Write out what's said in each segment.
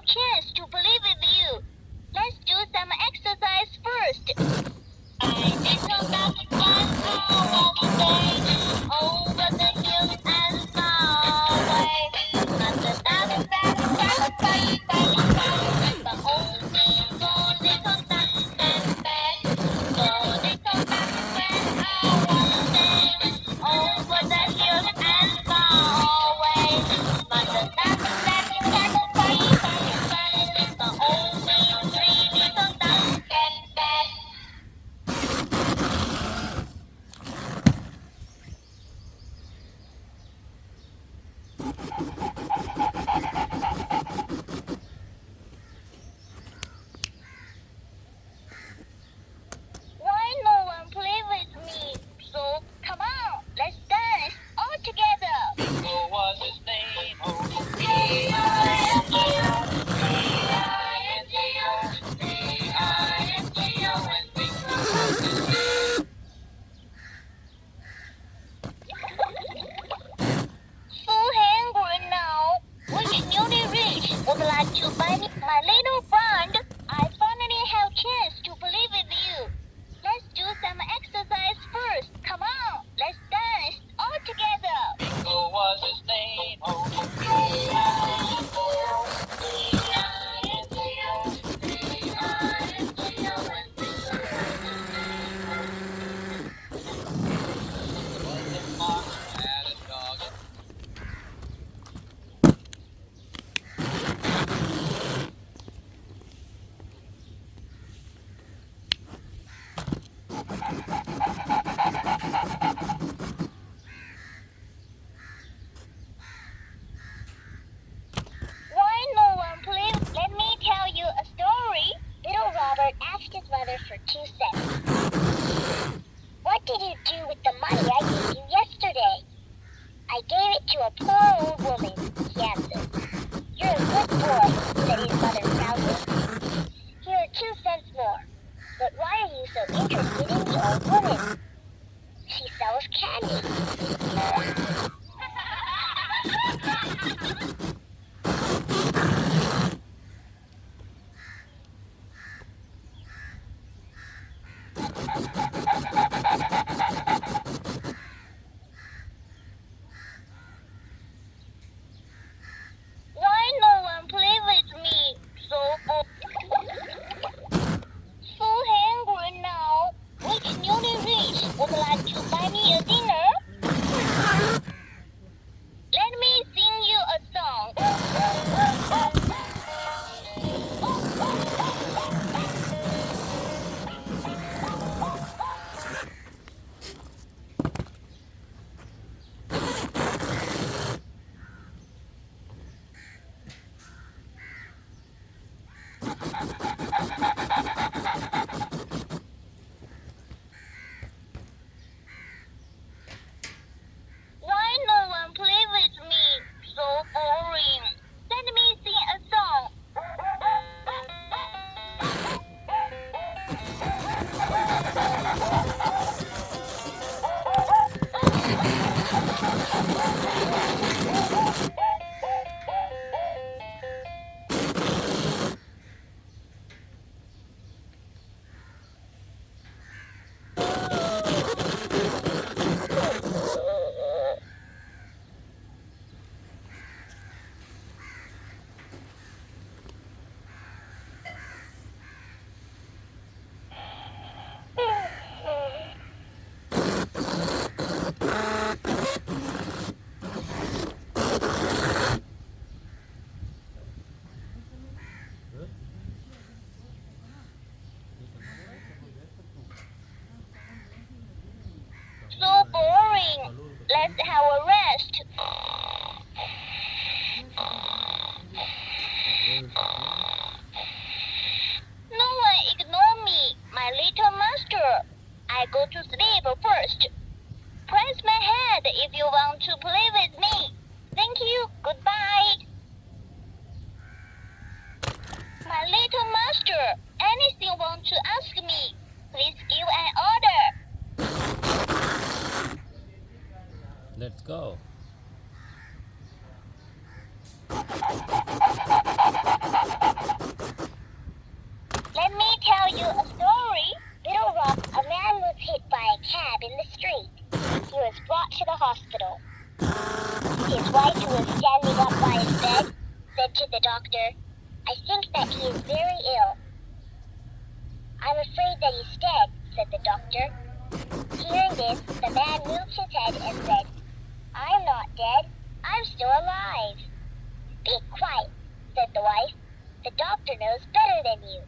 chance to play with you. Let's do some exercise first. I did come back one more day over the hills and far away. Not the but only for little duck and back. For little duck went our day over the hills and far away. But the duck but only three little ducks came back. Why no one play with me? So come on, let's dance all together. What was his name? Oh, So hungry now. Which newly rich would like to buy me my little friend? I finally have chance to play with you. Let's do some exercise first. Come on, let's dance all together. what was his name? Had a dog. Why no one play? Let me tell you a story. Little Robert asked his mother for 2 cents. What did you do with the money I gave you yesterday? I gave it to a poor old woman, he answered. You're a good boy, said his mother proudly. Here are 2 cents more. But why are you so interested in the old woman? She sells candy. Why no one play with me? So hungry now. Which newly rich would like to buy me a dinner? Let me sing you a song. Why no one play with me? So boring. Let me sing a song. So boring. Let's have a rest. No one ignore me, my little master. I go to sleep first. Press my head if you want to play with me. Thank you. Goodbye. My little master, anything you want to ask me, please give an order. Let's go. His wife, who was standing up by his bed, said to the doctor, "I think that he is very ill." "I'm afraid that he's dead," said the doctor. Hearing this, the man moved his head and said, "I'm not dead. I'm still alive." "Be quiet," said the wife. "The doctor knows better than you."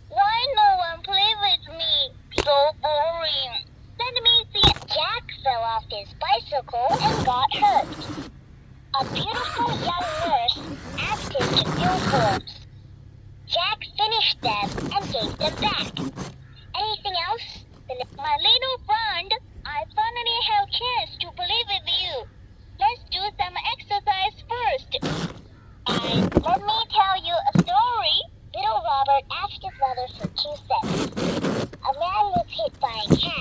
Why no one play with me? So boring. Let me see. Jack fell off his bicycle and got hurt. A beautiful young nurse asked him to fill forms. Jack finished them and gave them back. "Anything else?" "My little friend, I finally have a chance to play with you. Let's do some exercise first. Let me tell you a story." Little Robert asked his mother for 2 cents. A man was hit by a cat